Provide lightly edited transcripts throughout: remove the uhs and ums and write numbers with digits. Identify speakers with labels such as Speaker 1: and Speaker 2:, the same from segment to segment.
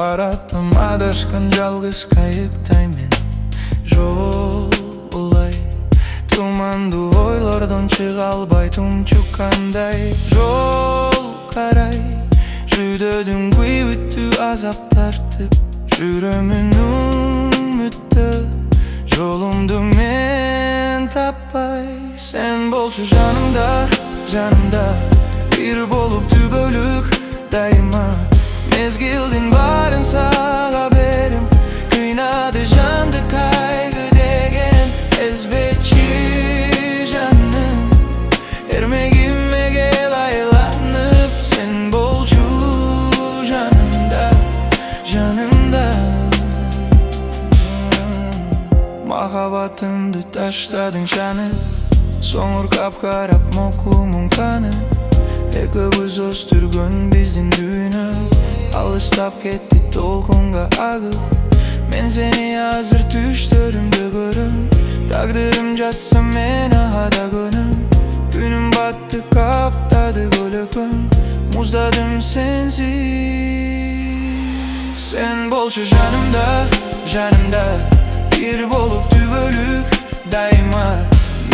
Speaker 1: бараттым адашкан жалгыз кайыктаймен. Жол улай тумандуу ойлордон чыга албай тумчуккандай. Жол карай жүдөдүң күйбүттүү азап тартып, жүрөмүн үмүттө жолумду мен таппай. Sen болчу жанымда, жанымда бир болуп түбөлүк дайыма. Мезгилдин баарын сага берем, кыйнады жанды кайгы деген. Эзбечи жаным, эрмегиме кел айланып. Sen болчу жанымда, жанымда. Махаббатымды таштадың жанып, соңуркап карап мокумуң канып. Экөөбүз өстүргөн биздин дүйнө алыстап кетти толкунга агып. Мен сени азыр түштөрүмдө көрөм, тагдырым жазса мен ада көнөм. Күнүм батты каптады көлөкөң, муздадым сенсиз. Sen болчу жанымда, жанымда бир болуп түбөлүк дайыма.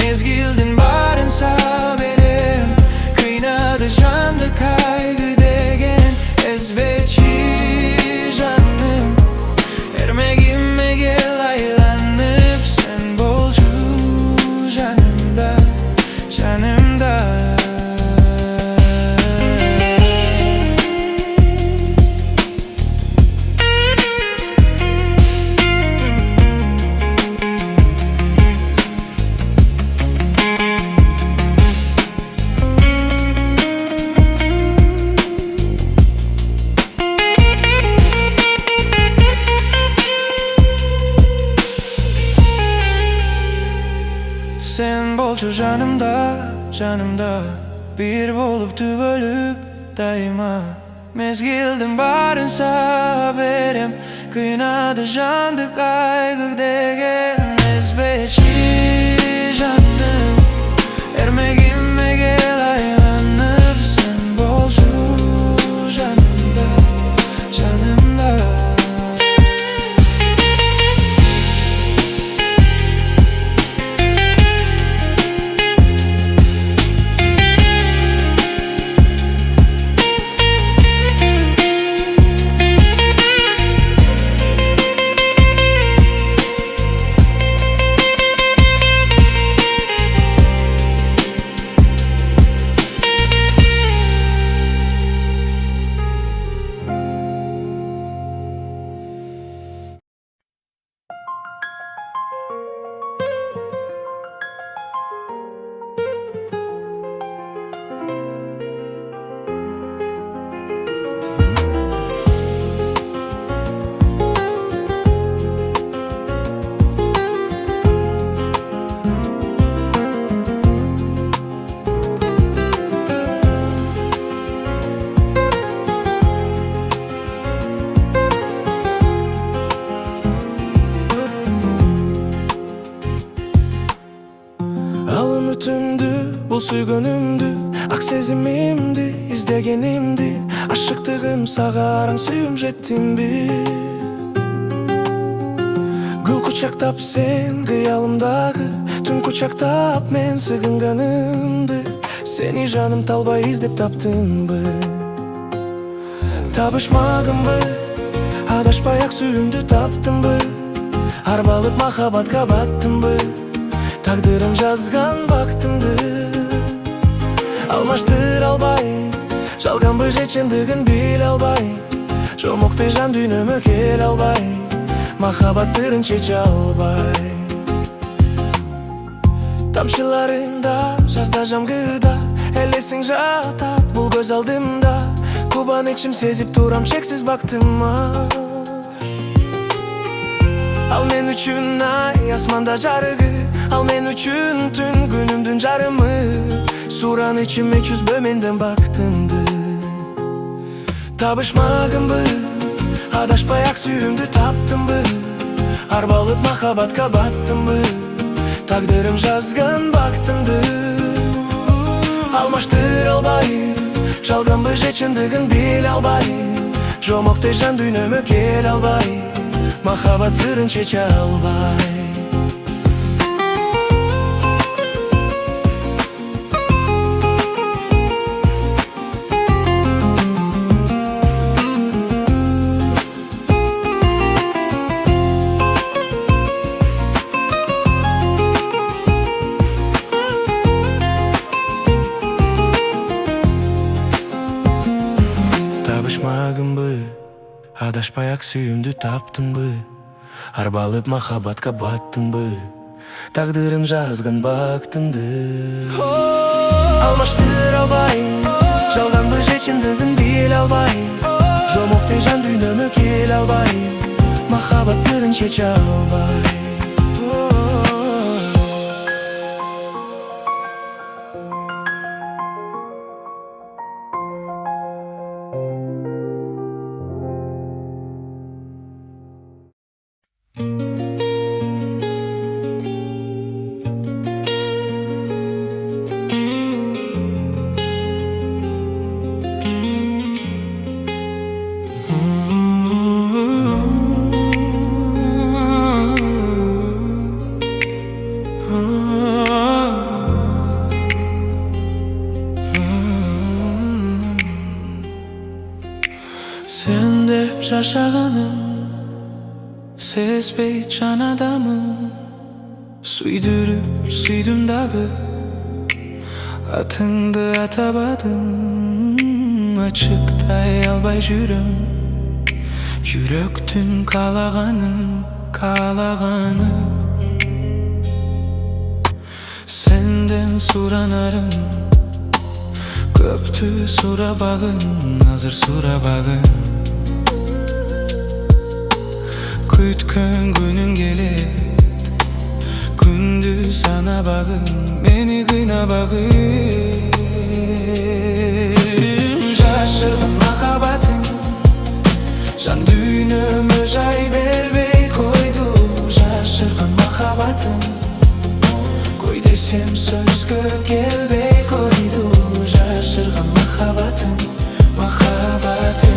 Speaker 1: Мезгилдин баарын сага берем, кыйнады жанды кайгы деген. Эзбечи жаным, эрмегиме кел айланып. Sen болчу жанымда, жанымда. Sen bolчу жанымда, жанымда бир болуп түбөлүк дайыма. Мезгилдин баарын сага берем, кыйнады жанды кайгы деген. Эзбечи жаным, эрмегиме кел айланып. Sen болчу жанымда, жанымда.
Speaker 2: Бул сүйгөнүмдү, ак сезимимди издегенимди. Ашыктыгым сага араң сүйүм жеттимби? Гүл кучактап сен кыялымдагы, түн кучактап мен сыгынганымды. Сени жаным талбай издеп таптымбы? Табышмагынбы, адашпай ак сүйүүмдү таптымбы? Арбалып махабатка баттымбы? Тагдырым жазган бактымды алмаштыра албай, жалганбы же чындыгын биле албай. Жомоктой жан дүйнөмө келе албай, махабат сырын чече албай. Тамчыларында, жазда жамгырда элесиң жатат бул көз алдымда. Кубанычым сезип турам чексиз бактыма. Ал мен үчүн ай асманда жарыгы, ал мен үчүн түн күнүмдүн жарымы. Суранычым чүзбө менден бактымды. Табышмагынбы, адашпай ак сүйүүмдү таптымбы? Арбалып махабатка баттымбы? Тагдырым жазган бактымды алмаштыра албай, жалганбы же чындыгын биле албай. Жомоктой жан дүйнөмө келе албай, махабат сырын чече албай. Табышмагынбы, адашпай-ак сүйүмдү таптыңбы? Арбалып махабатка баттыңбы? Тагдырым жазган бактыңды алмаштыра албай, жалганбы же чындыгын биле албай, жомоктой жан дүйнөмө келе албай, махабат сырын чече албай.
Speaker 1: Sen de şaşağınım, sezbey can adamı. Suydum dağı, atındı atabadım. Açıktay albay жүрөм, жүрөктүн kalağanı. Senden suranarım, köptü surabagın, hazır surabagın. Kütkön günün gelir, gündüz sana bagın, meni kıyna bagın. Şaşırgın makabatın, can düğünümü jay berbey koydu. Şaşırgın makabatın, koy desem sözgö gelbey koydu. Şaşırgın makabatın, makabatın.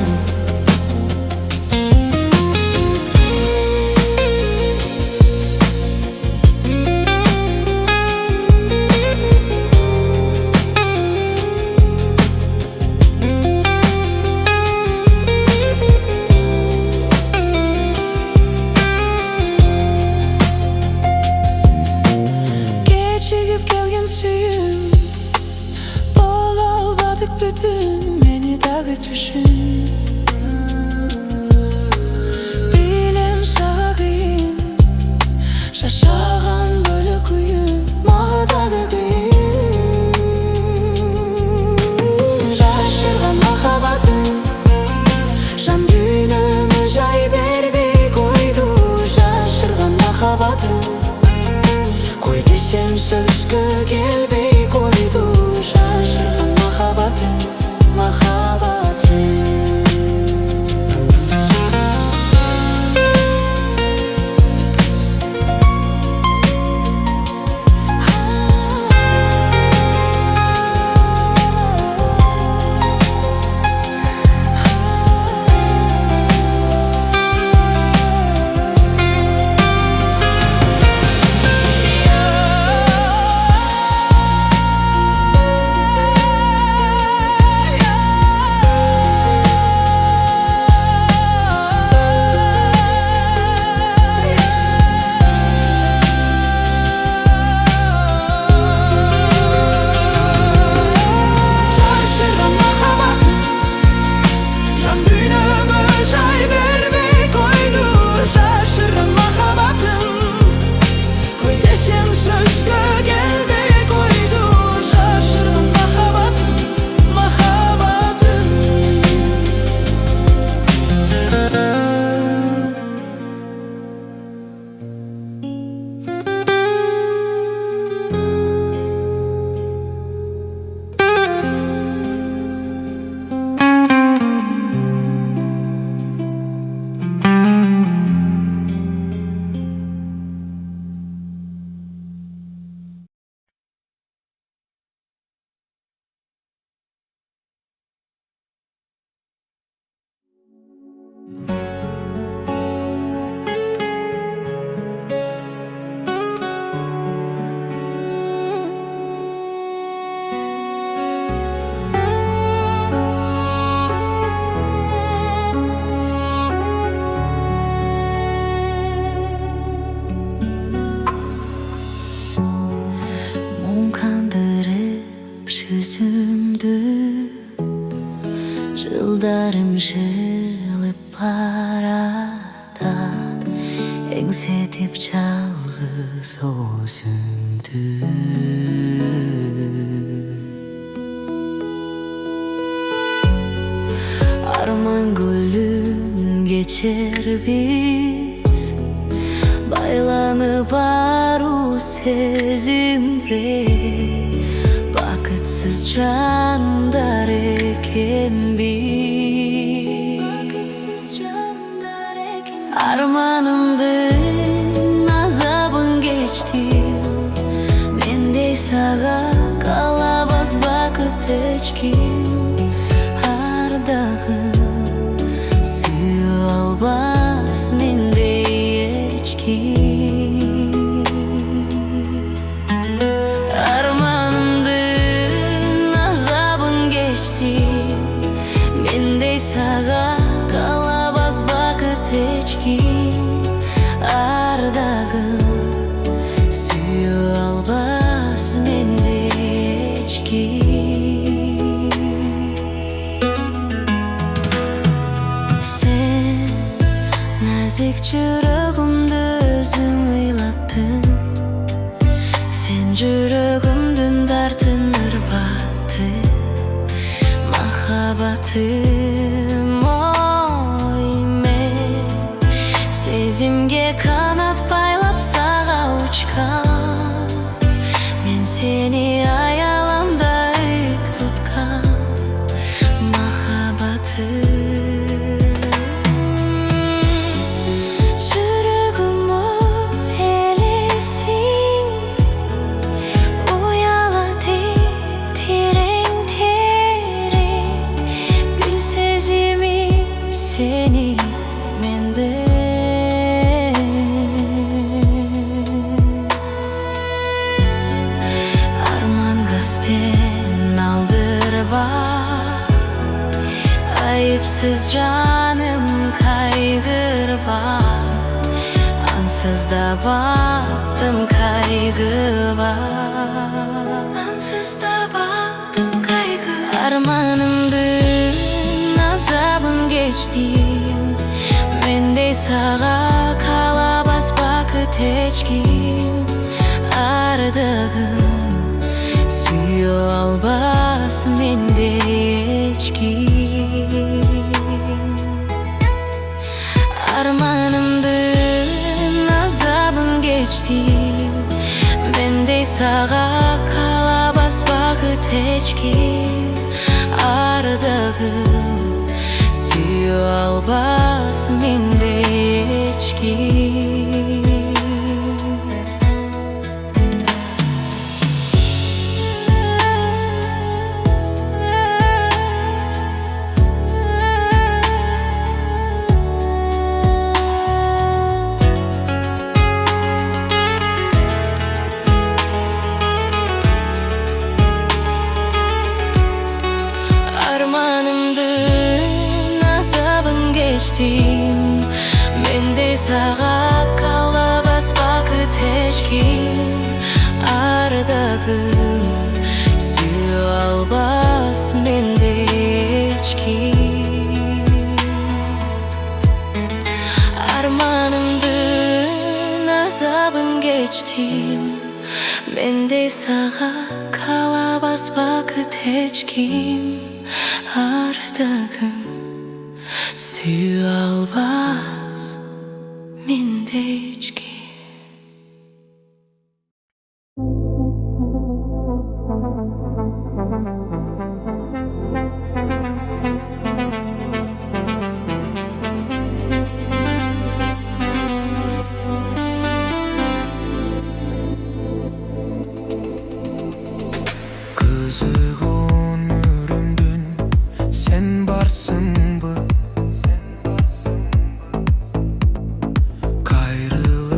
Speaker 3: Yıllarım жылып баратат, эңсетип жалгыз өзүмдү. Arman gülün geçer biz, baylanıp aru sezimde. Bakıtsız canlar eken biz, armanımdın azabın geçtim. Mendey sağa kalabaz bakıt echkim. Suyu albas mendey echkim. Armanımdın azabın geçtim. Mendey sağa kalabaz bakıt echkim. Ardagım suyu albas mendey echkim. Nazik жүрөгүмдү өзүң ыйлаттың. Сен жүрөгүмдүн дартын ырбаттың. Махаббатым ой мен сезимге канат байлап сага учкан. Мен сени аяламда ык туткан. Махаббатым seni mende. Arman gasten aldırba, ayıpsız canım kaygırba. Ansız da battım kaygıba. Ansız da battım kaygı. Armanımdın azabın geçtim. Mendey sağa kalabaz bakıt echkim. Ardagım suyu albas mendey echkim. Armanımdın azabın geçtim. Mendey sağa kalabaz bakıt echkim. Ardagım suyu albas mendey echkim. Armanımdın azabın geçtim. Mendey sağa kalabaz bakıt echkim. Ardagım suyu albas mendey echkim. Armanımdın azabın geçtim. Mendey sağa kalabaz bakıt echkim. Ardagım suyu albas mendey echkim.
Speaker 1: Kızıgın ürümdün sen barsın bu. Kayrılıp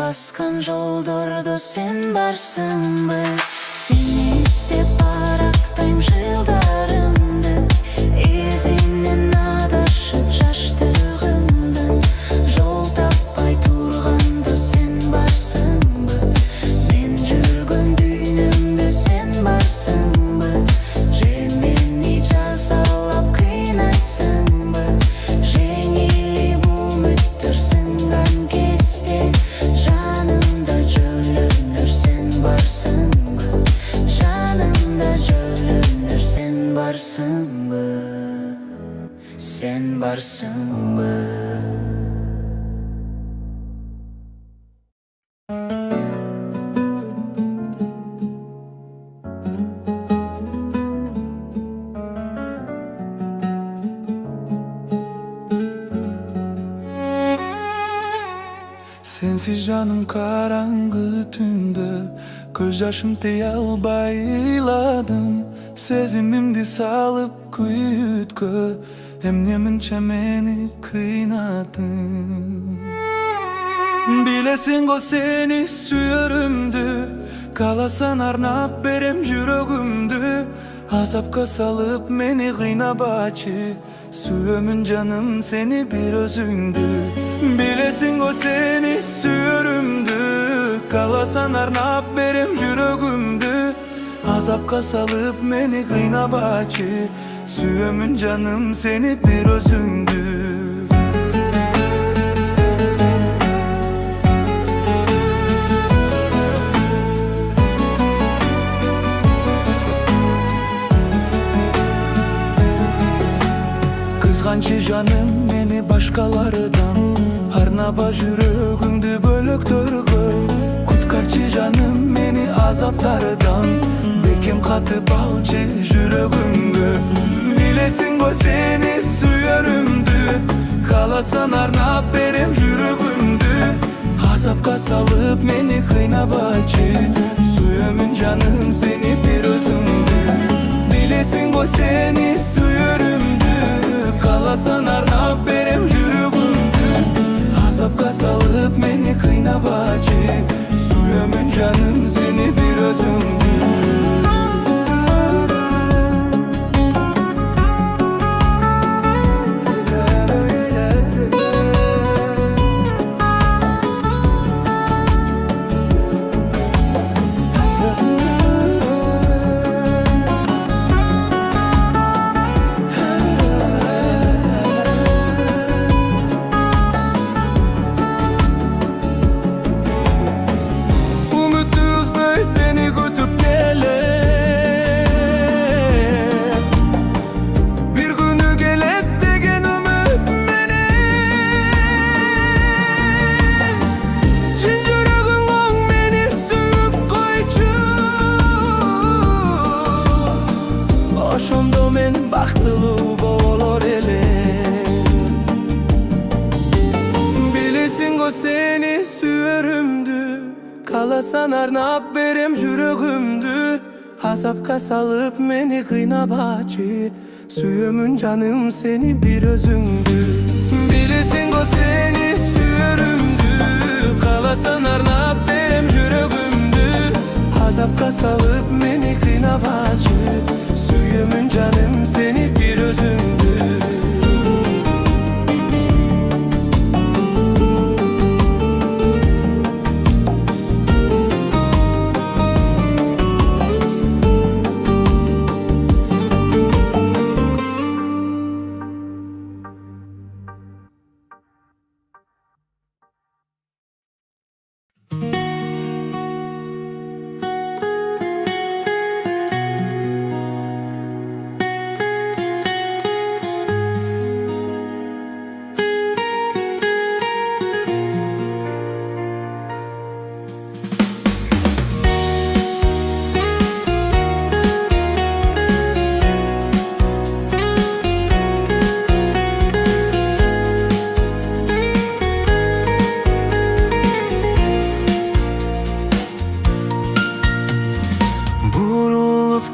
Speaker 3: басқан жолдорды sen барсыңбы? Сені іздеп парақтайм жылдарымды, ізіңнен адашып жаштығымдың. Жол таппай тұрғанда sen барсыңбы? Мен жүрген дүйнөмдө sen барсыңбы? Же мени жазалап кыйнайсыңбы? Жеңилип үмүттөр сынган кезде жанымда жөлөнөр sen барсыңбы? Жанымда жөлөнөр sen барсыңбы? Sen барсыңбы?
Speaker 1: Sensiz canım karanlığı tünde, göz yaşım teye albay iladım. Sezimimdi salıp kuyutkö, emniyeminçe meni kıynadın. Bilesin o seni süyörümdü, kalasan arnap berem jürögümdü. Azapka salıp meni kıynap açı, süyömün canım seni bir özündü. Bilesin o seni süyörümdü, kalasan arnap berem jürögümdü. Azapka salıp meni kıynap açı, süyömün canım seni bir özündü. Kızgancı canım meni başkalardan, arnaba jürögündü bölöktörgö. Kutkarçı canım meni azaplardan, bekim katıp alçı jürögüngö. Bilesin o seni süyörümdü, kalasan arnap berem jürögümdü. Azapka salıp meni kıynap açı, süyömün canım seni bir özündü. Bilesin o seni süyörümdü, kalasan arnap berem jürögümdü. Azapka salıp meni kıynap açı, süyömün canım seni bir özündü. Seni süyörümdü, kalasan arnap berem jürögümdü. Azapka salıp meni kıynap açı, süyömün canım seni bir özündü. Bilesin o seni süyörümdü, kalasan arnap berem jürögümdü. Azapka salıp meni kıynap açı, süyömün canım seni bir özündü.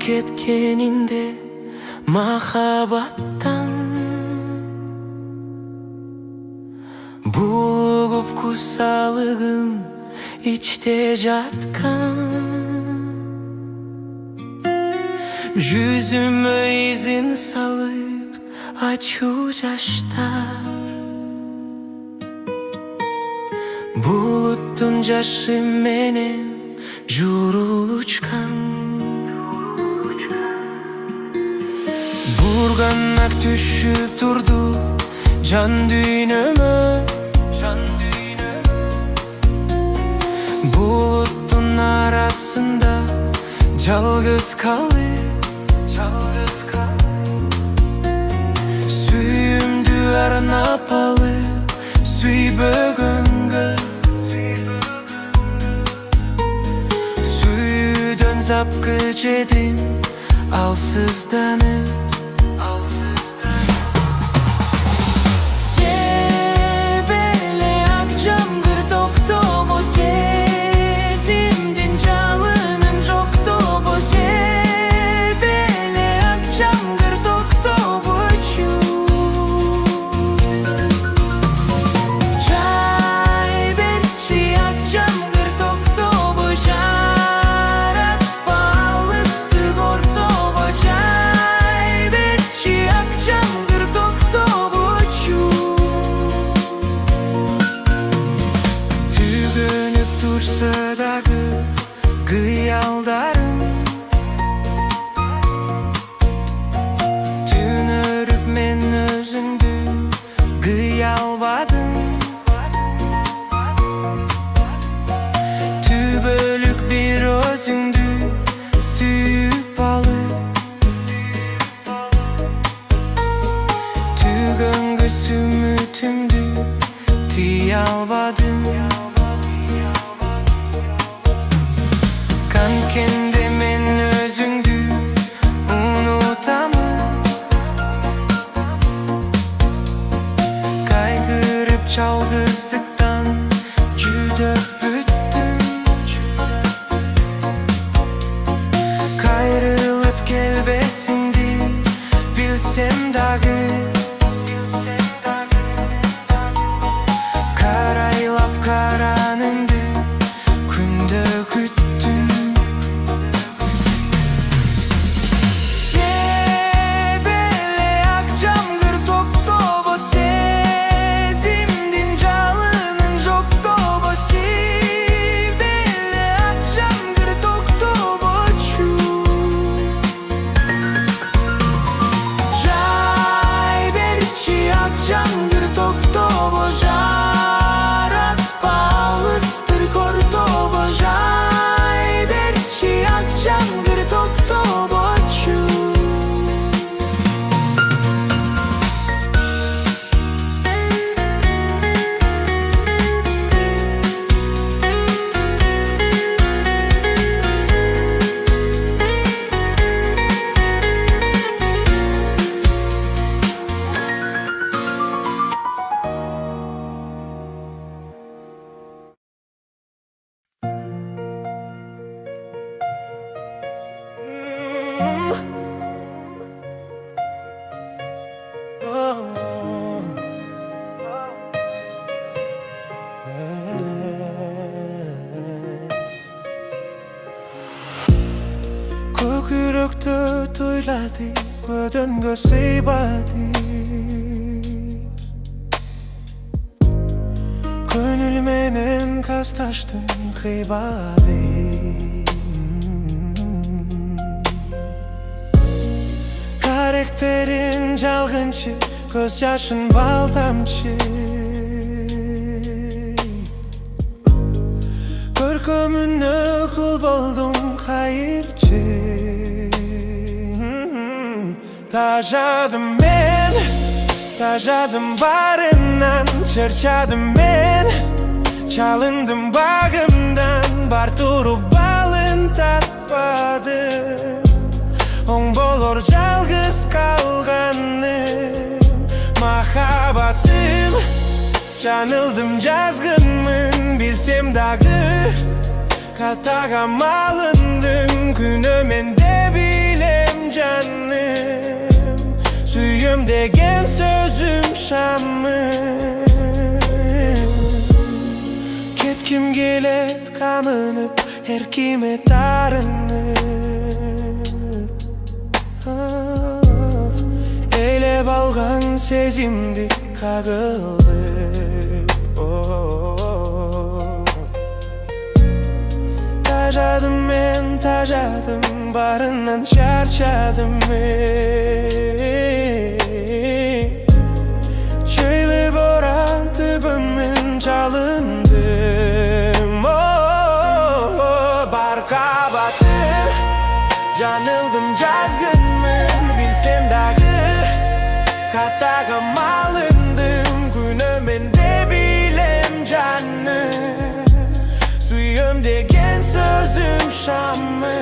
Speaker 2: ketkeninde mahabattan Bulgup kusalığın içte жатқан. Yüzüme izin salıp açu yaşlar. Buluttun jaşı menen jurul uçkan. Burganak düşüp durdu can düğünüme. Buluttun arasında жалғыз kalıp Süyümdü arnap alıp Süy bөгөнгө Süydөн запкы жедим алсызданып. Kıyaldarım Tün örüp men özündü Kıyalbadım Tübölük bir özündü Süyüp alıp Tügöngü sümütümdü Tiyalbadım Kendimin özündü unutamam. Kaygırıp çalgızlıktan cüdöp büttüm. Kayrılıp gelbesindi bilsem dağı. Karaylap karanındı kunde güttüm. Jangır toktobo jarat paustır kortobo jay berçi ak jangır toktobo çu. Көкіректі тойлады, көдөнгө сыйбады. Көңіл менен касташтым кыйбады. Karakterin жалгынчы, көз жашын балтамчы. Көркөмүнө кул болдум кайырчы. Taşadım ben, taşadım barından. Çırçadım ben, çalındım bağımdan. Barturup balın tatmadım. Oң bolor жалгыз kalgaным. Mahabatım, janıldım жазгынмын. Bilsem dağı, kataga malındım. Күнөмен de bilem canım. Süyüm degen sözüm şamım. kim gelet kamınıp her kime tarınıp eylep algan sezimdi kagılıp Tajadım men tajadım barından şarşadım Çöyle boran tıbımın çalındım Barkabatım Janıldım cazgınmın bilsem dağı Kataga malındım günümün de bilem canım Suyum degen sözüm şamı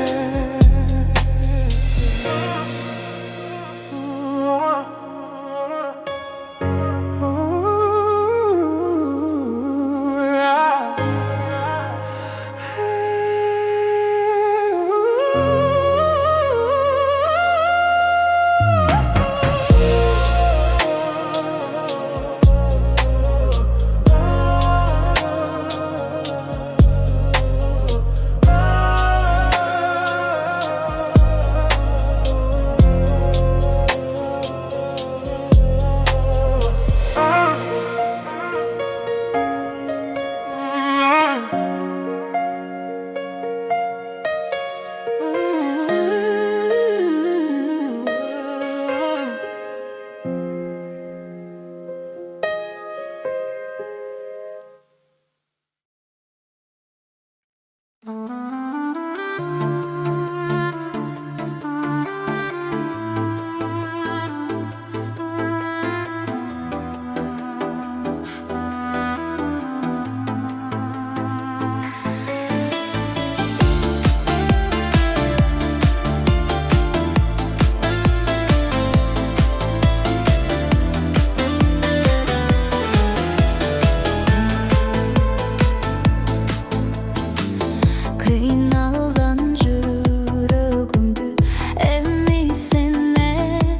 Speaker 3: Kıynaldan jürögümdü emmi sen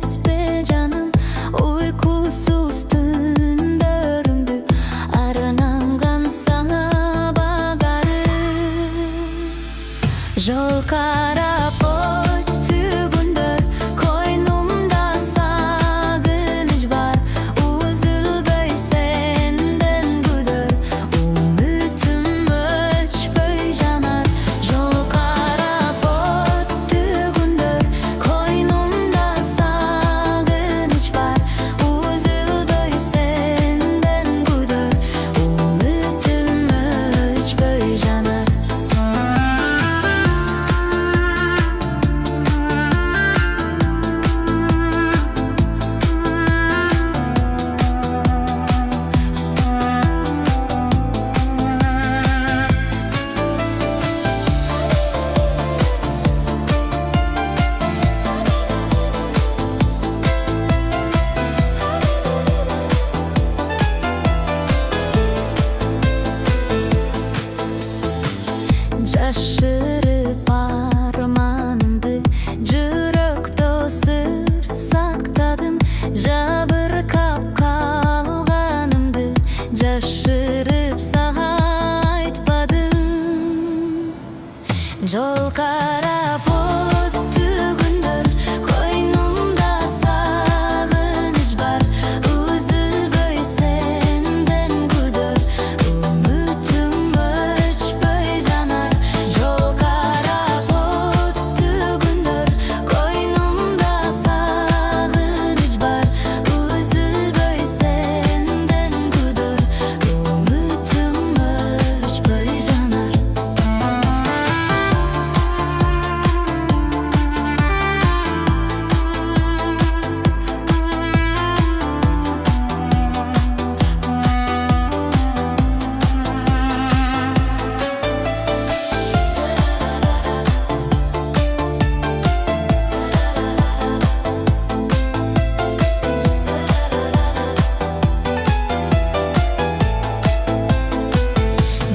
Speaker 3: ezbe canım Uykusuz tündörümdü arınangan sana bagarım Jol karap öttügündür koynumda sagınıç var Üzülböy senden güdür ümitim öçböy janar Jol karap öttügündür koynumda sagınıç var Üzülböy senden güdür ümitim öçböy janar Жашырып арманымды жүрөктө сыр сактадым жабыркап калганымды жашырып сага айтпадым жол карап өттүгүндөр койнумда сагыныч бар үзүлбөй сенден күдөр үмүтүм өчпөй жанар жол карап өттүгүндөр койнумда сагыныч бар үзүлбөй сенден күдөр үмүтүм өчпөй жанар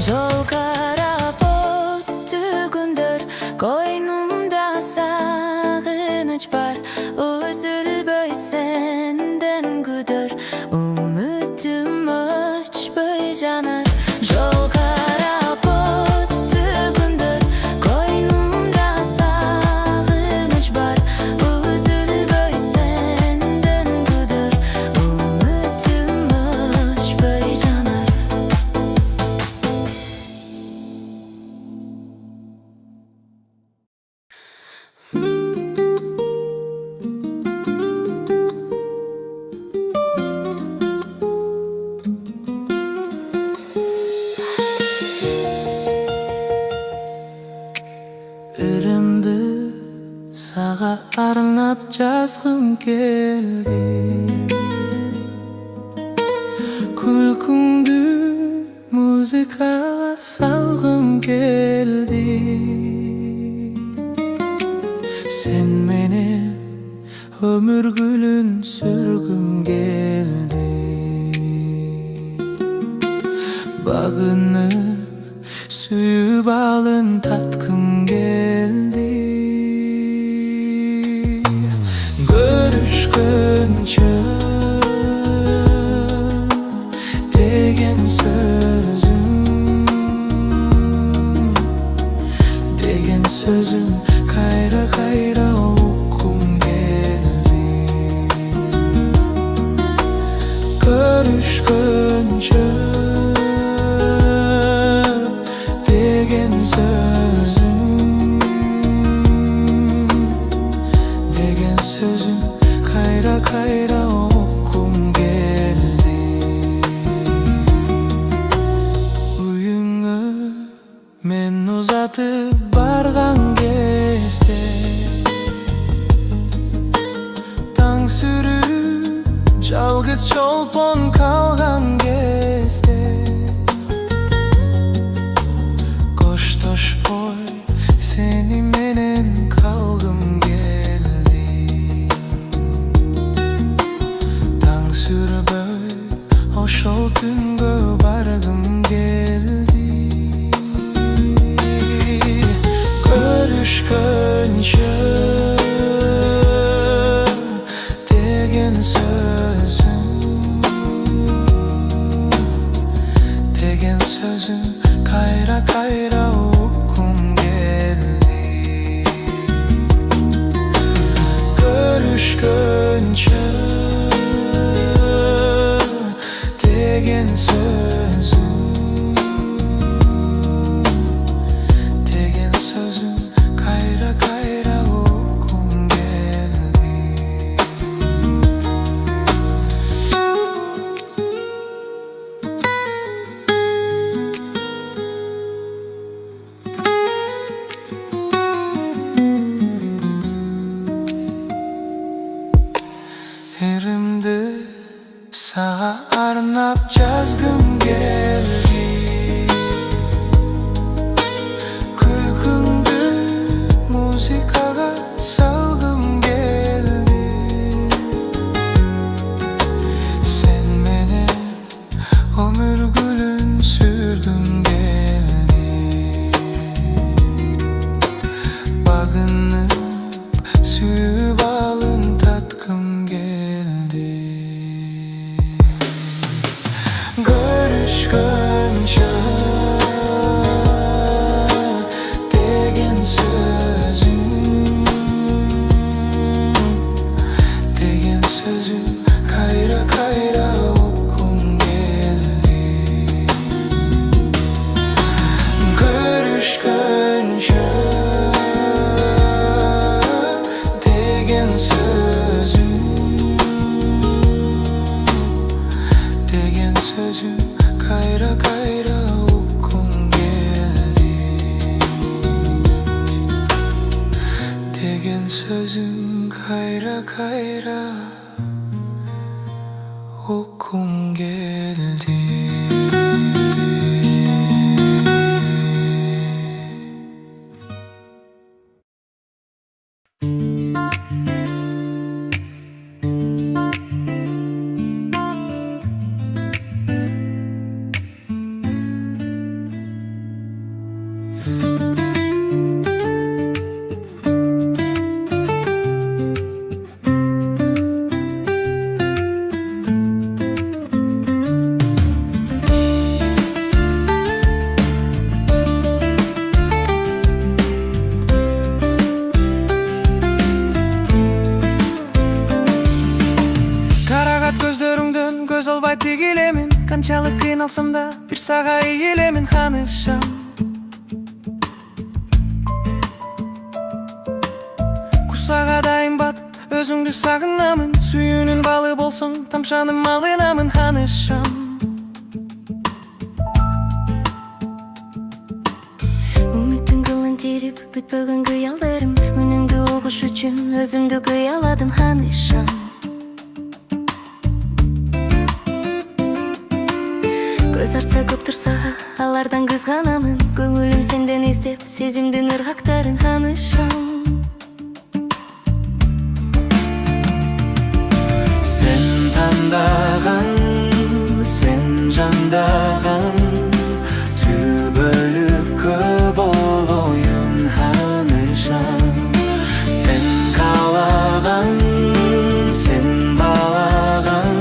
Speaker 3: Жол карап өттүгүндөр койнумда сагыныч бар үзүлбөй сенден күдөр үмүтүм өчпөй жанар жол карап
Speaker 1: geldi. Kulkungdu müzikaga salgım geldi. Sen meni ömür gülün sürgüm geldi. Bağını suyup alın tatkım geldi. Görüşkünce degen sözüm kayra kayra okum geldi. Görüşkünce degen sözüm kayra kayra okum geldi. Uyuңа men uzatıp bargan кезде taң sürüp жалгыз чолпон kalgan кезде koştoşpoy seni menen kalgım geldi. Taң sürüböy oşol түнгө bargım geldi. Görüşkünce degen sözüm kayra kayra okum geldi. Görüşkünce degen sözüm kayra kayra okum geldi. Erimdi sağa arnap жазgım geldi. Kulkungdu müzikaga salgım geldi. Sen menen ömür gülün sürgüm geldi. Bağınıp suyup alın tatkım geldi. Görüşkünce degen sözüm kayra kayra okum geldi. Görüşkünce degen sözüm kayra kayra okum geldi. Degen sözüm kayra kayra okum geldi. Göz alбай тигилемин, канчалык кыйналсам да бир сага ийилемин ханышам. Курсага дайым батып, өзүңдү сагынамын. Сүйүүнүн балы болсоң, тамшанып алынамын ханышам.
Speaker 3: Үмүттүн кылын терип, бүтпөгөн кыялдарым. Үнүңдү угуш үчүн өзүмдү кыяладым ханышам. көз артса көп тұрса алардан кызганамын. Көңүлүм сенден издеп сезимдин ыргактарын анышам.
Speaker 2: Sen tandagан, sen жандаган, түбөлүккө болоюн анышам. Sen каалаган, sen баалаган,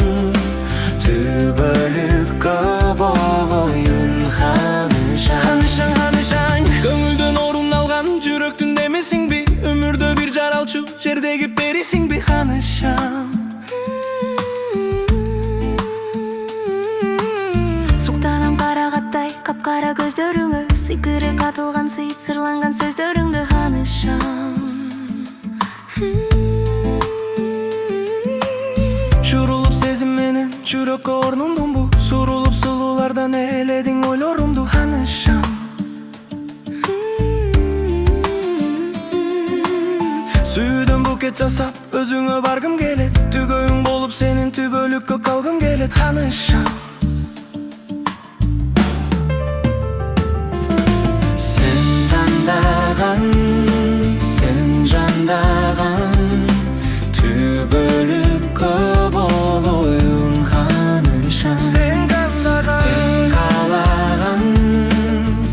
Speaker 2: түбөлүккө болоюн анышам.
Speaker 1: Анышаң, анышаң, көңүлдөн орун алган жүрөктүн демесиңби? Өмүрдө бир жаралчу жердеги берисиңби? Анышаң.
Speaker 3: Суктанам карагаттай капкара көздөрүңө, сыйкырык атылган сыйт сырланган сөздөрүңдү анышам.
Speaker 1: Журулуп сезим менен жүрөккө орнундумбу? Сурулуп сулуулардан эледиң ойлорумду анышам. Сүйүүдөн букет жасап өзүңө баргым келет. Түгөйүң болуп сенин түбөлүккө калгым келет анышам.
Speaker 2: Sen tandagан, sen жандаган, түбөлүккө болоюн анышам.
Speaker 1: Sen кандаган,
Speaker 2: Sen каалаган,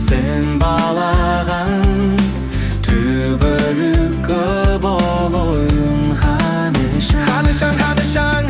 Speaker 2: sen баалаган, түбөлүккө болоюн анышам.
Speaker 1: анышаң, анышаң.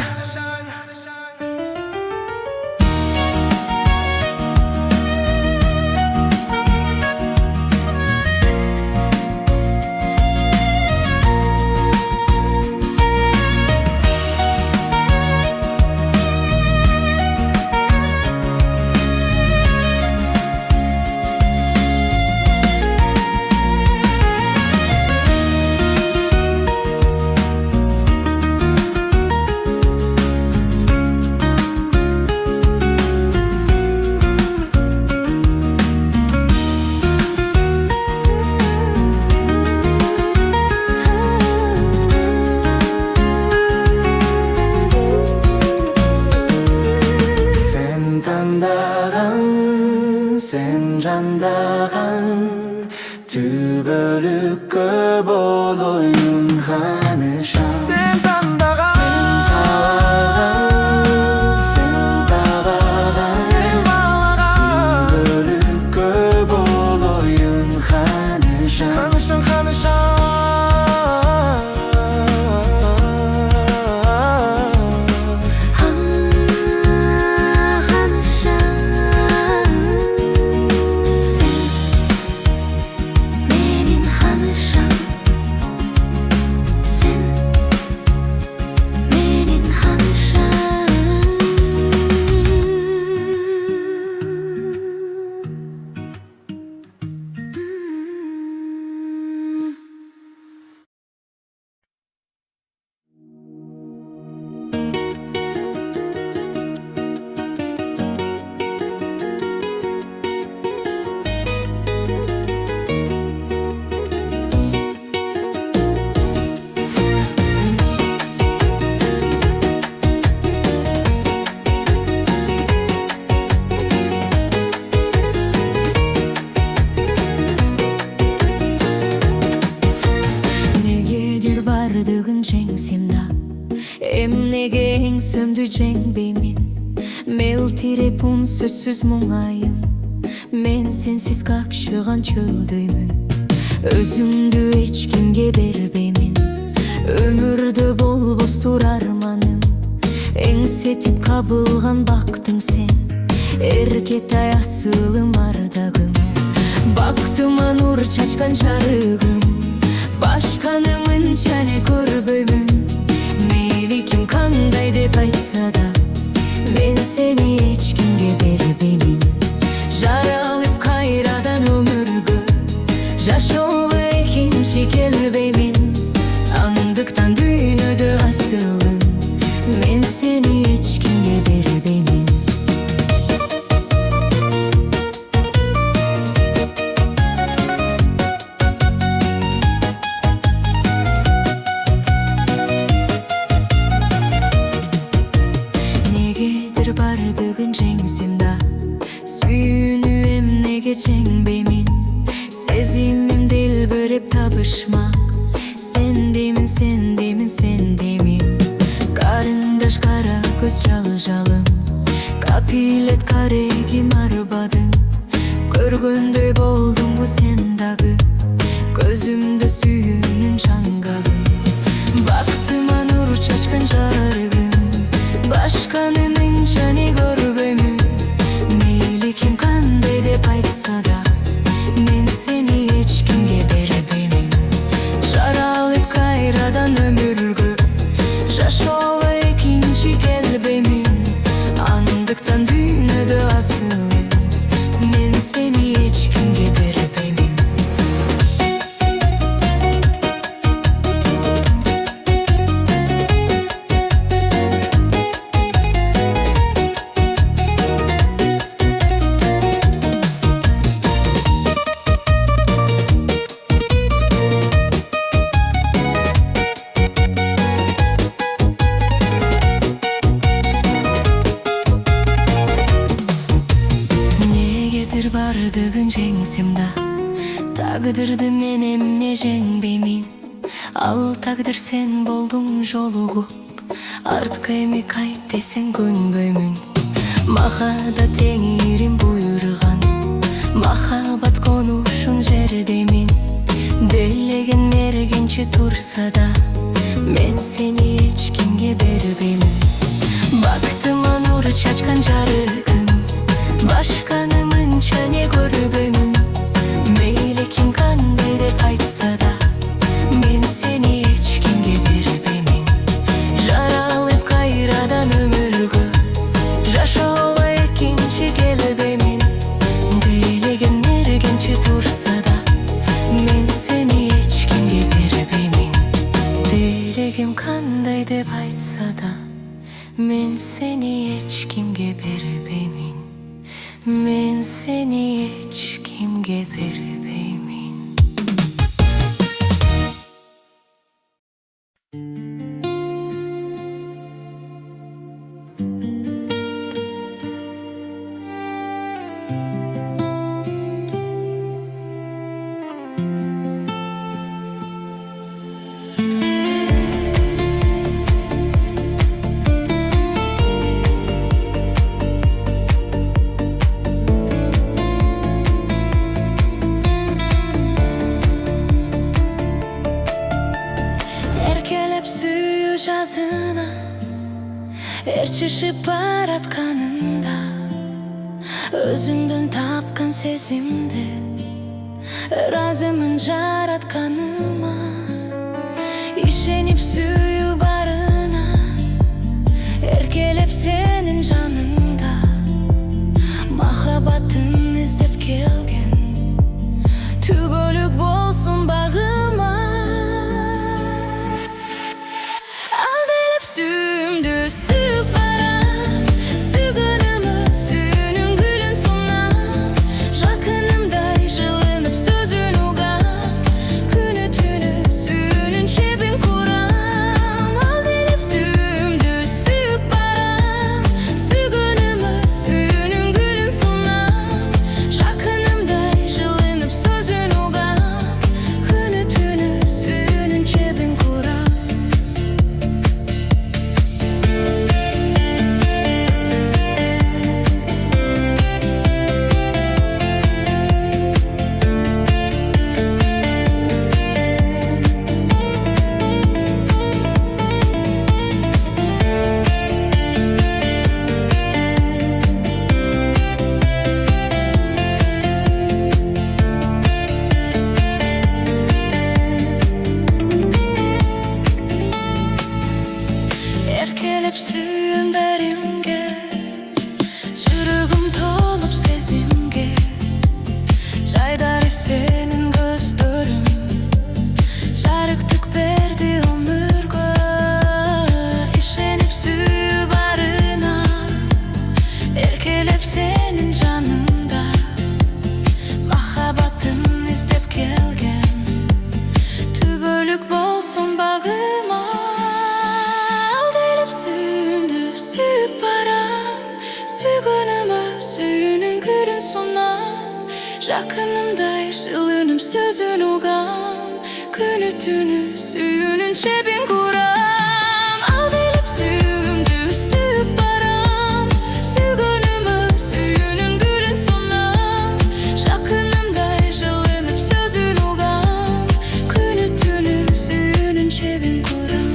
Speaker 2: Sen tandagан, sen жандаган, түбөлүккө болоюн анышам.
Speaker 1: Sen tandagан,
Speaker 2: Каалаган, sen баалаган,
Speaker 1: sen баалаган.
Speaker 2: түбөлүккө болоюн анышам.
Speaker 1: Анышаң, анышаң.
Speaker 3: Эмнеге эң сөмдү жеңбеймин? Мелтиреп үн сөзсүз мұңайым. Мен сенсиз какшыган чөлдөймүн. Өзүмдү эч кимге бербеймин. Өмүрдө болбостур арманым. Эңсетип кабылган бактым сен. Эркетай асылым ардагым. Бактыма нур чачкан жарыгым. Башканы мынчаны көрбөймүн. Ким кандай деп айтса да, мен сени эч кимге бербеймин. Жаралып кайрадан өмүргө жашоого экинчи келбеймин. Андыктан дүйнөдө асылым, мен сени эч кимге бербеймин. Негедир бардыгын geçenbeymin. Sezimim delbirip tabışmak. Sen demin, sen demin, sen demin. Karındaş kara göz çaljalım. Kapilet karegim arbadın. Görgönдөй boldum bu sen dağı. Gözümde suyunun çangalı. Baktıma nur çaçkın jargın. Başkanımın çani görbömün. Meyli kim kanday dep aytsa da, men seni hiç kimge berbeymin. Jaralıp kayradan ömürgө, жашоо экинчи келбеймин. Андыктан дүйнөдө асыл, мен сени эч кимге бербеймин. Бардығын жеңсем да, тағдырды мен эмне жеңбеймин. Ал тағдыр сен болдуң жолугуп, артка эми кайт десең көнбөймүн. Мага да теңирим буйрган, махабат конушун жердемин. Делеген мергенче турса да, мен сени эч кимге бербеймин. Бактыма нур чачкан жарыгым, başkanımın çene görбөймүн. Meyli kim kanday dep aytsa da, men seni hiç kimge berбеймин. Jaralıp kayradan ömürgө, жашоо экинчи келбеймин. Дейлеген мергенче турса да, мен seni hiç kimge berбеймин. Дейлегим кандай деп айтса да, мен seni hiç kimge berбеймин. Men seni hiç kimge berбеймин. Жазына эрчишип баратканында, өзүңдөн тапкан сезимде ыраазымын жаратканыма. Ишенип сүйүү барына, эркелеп сенин жаныңда, махабатын издеп келген, түбөлүк болсун багыма. Süğümdü süp baran, sügünümü suyunun gülün sunan. Rakınımday жылынып sözün uğan, günü tünü suyunun çebin kuram. Al delip süğümdü süp baran, sügünümü suyunun gülün sunan. Rakınımday жылынып sözün uğan, günü tünü suyunun çebin kuram. Erkelep suyundarimge, жүрөгүм толуп сезимге. Жайдары сенин көздөрүң, жарыктык берди өмүргө. Ишенип сүйүү барына, эркелеп сенин жаныңда, махабатын издеп келген, түбөлүк болсун багыма. Süp baran, sügünümü suyunun gülün sunan. Жақынымдай жылынып сөзін ұғам, күні түні сүйінің шебін құрам. Алдылып сүйімді сүйіп барам, сүйгенімі сүйінің гүлін сонам. Жақынымдай жылынып сөзін ұғам, күні түні сүйінің шебін құрам.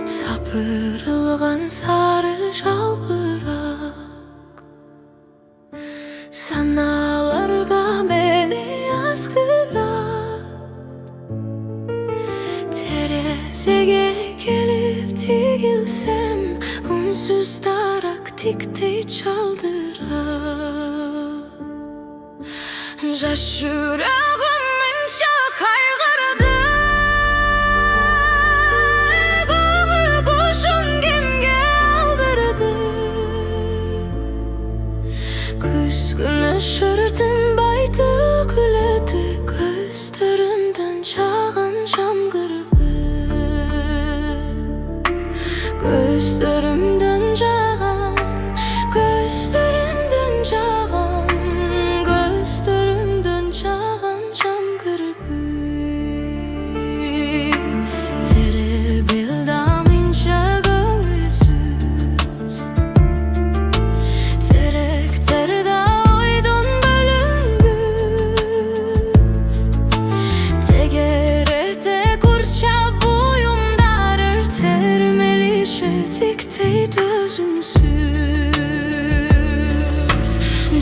Speaker 3: Сапырылған сары жалбырак саналарға мені азғырат. Терезеге келіп тигілсем, үнсіз дарак тиктей чалдырат. Жас жүрегім мұнша қайғырды, күні шыртынбай төгіледі, көздерімден жаған жам кірпік. Көздерімден жаған, көздерімден жаған, көздерімден жаған жам кірпік. Тербелді аминша көңілсіз, теректерді ойдың бөлінгіз. Тегерете күрча бойымдарыр, термеліші тиктейді өзінсіз.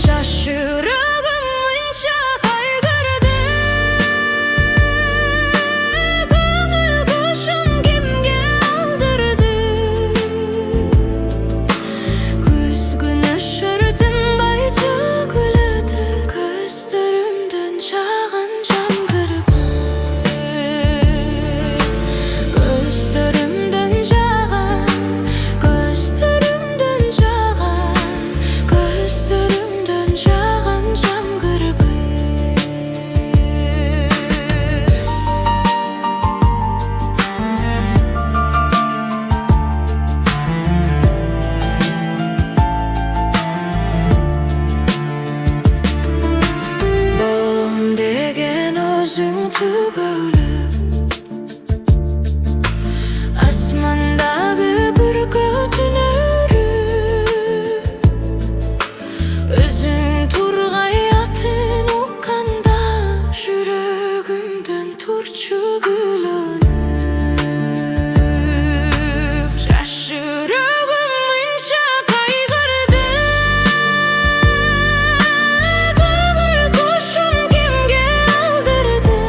Speaker 3: Жас жүрегім мұнша қайғырды, көңіл күшін кімге алдырды. Күзгіні шыртынбай төгіледі, көздерімден жаған жам кірпік. Көздерімден жаған, көздерімден жаған, көздерімден жаған жам кірпік. Болым деген өзің түбөліп, асмандағы бүркіт үніріп. Өзің тұрғай атын ұққанда, жүрегімден тұрчу гүлініп. Жас жүрегім мұнша қайғырды, көңіл күшін кімге алдырды.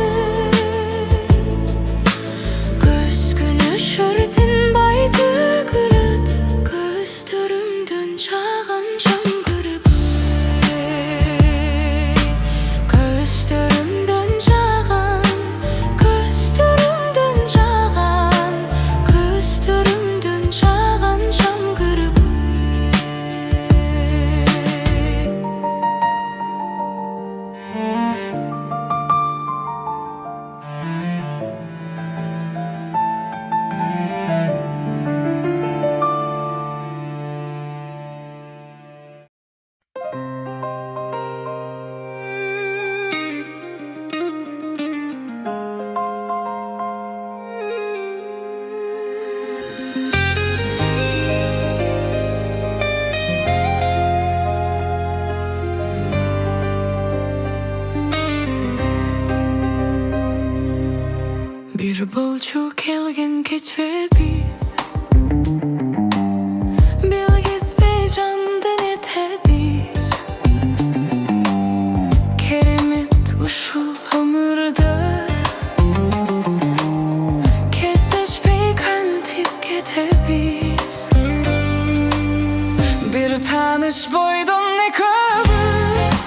Speaker 3: Күзгіні шыртынбай төгіледі, көздерімден жаған жам кірпік. Көздерімден жаған, көздерімден жаған, көздерімден жаған жам кірпік. Bir bulçu kelgen keçve biz, bilgizbey candan etebiz. Keremet uşul ömürde, kezdeşbey kantip ketebiz. Bir tanış boydun ne köbüz,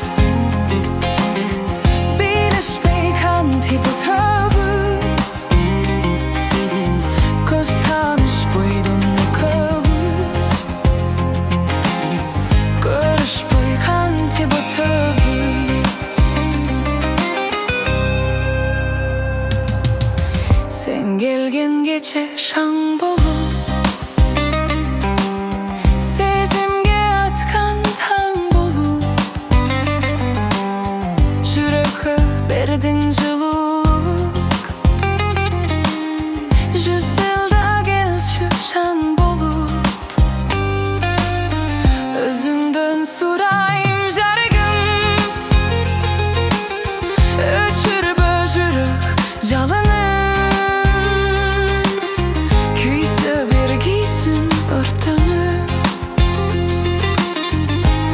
Speaker 3: bilişbey kantip utabız. Göz tanış boydun ne köbüz, bolup sezimge atkan taң bolup жүрөккө бердиң жылуулук жүз жылда келчү шаң болуп өзүңдөн сурайым жарыгым өчүрбө жүрөк жалынын күйсө бергийсиң өртөнүп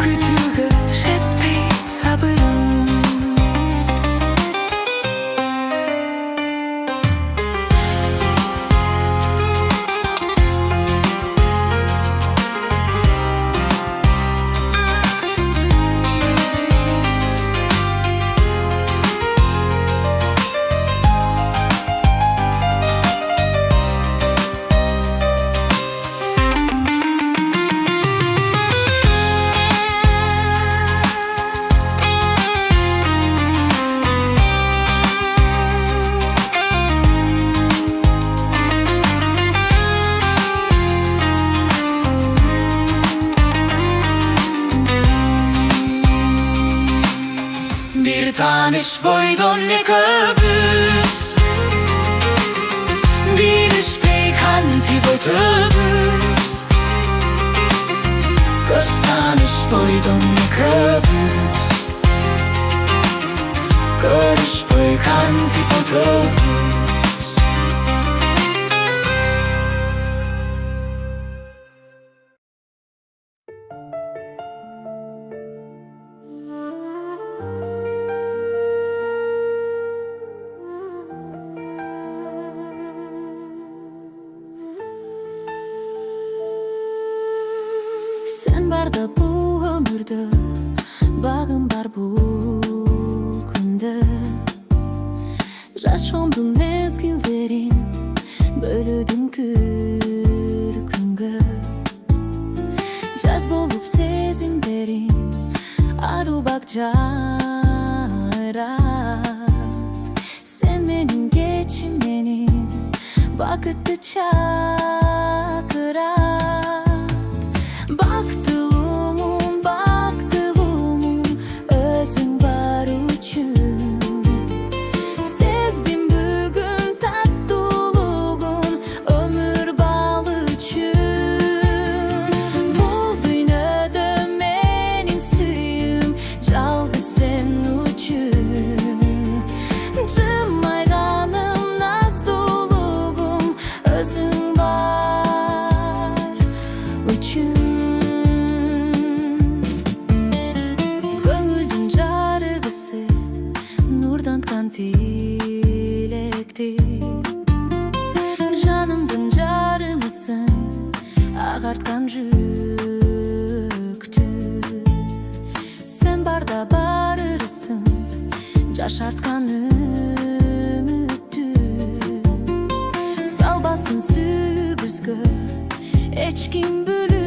Speaker 3: күтүүгө жетпейт сабырым
Speaker 2: Bir tanış boydon ne köbüz Bir iş peykanti boytöbüz Göz tanış boydon ne köbüz Görüş peykanti boytöbüz
Speaker 3: Sen barda bu ömürde Bağım var bu günde Yaşamdım mezgillerin Bölüdüm kürkünge Caz bolup sezimlerin Aru bak carat Sen benim geçimenim Vakıttı çakırat Baktığımın özün var üçün Sezdim bugün tatlılığın ömür bal üçün Bu dünyada menin suyum caldı sen üçün Cımmayganım nazdolugum özün var üçün tilekti Canımdın carımısın Ağartkan yüktü Sen barda barırsın Caşartkan ümittü Salbasın sübüzgö Eçkin bülü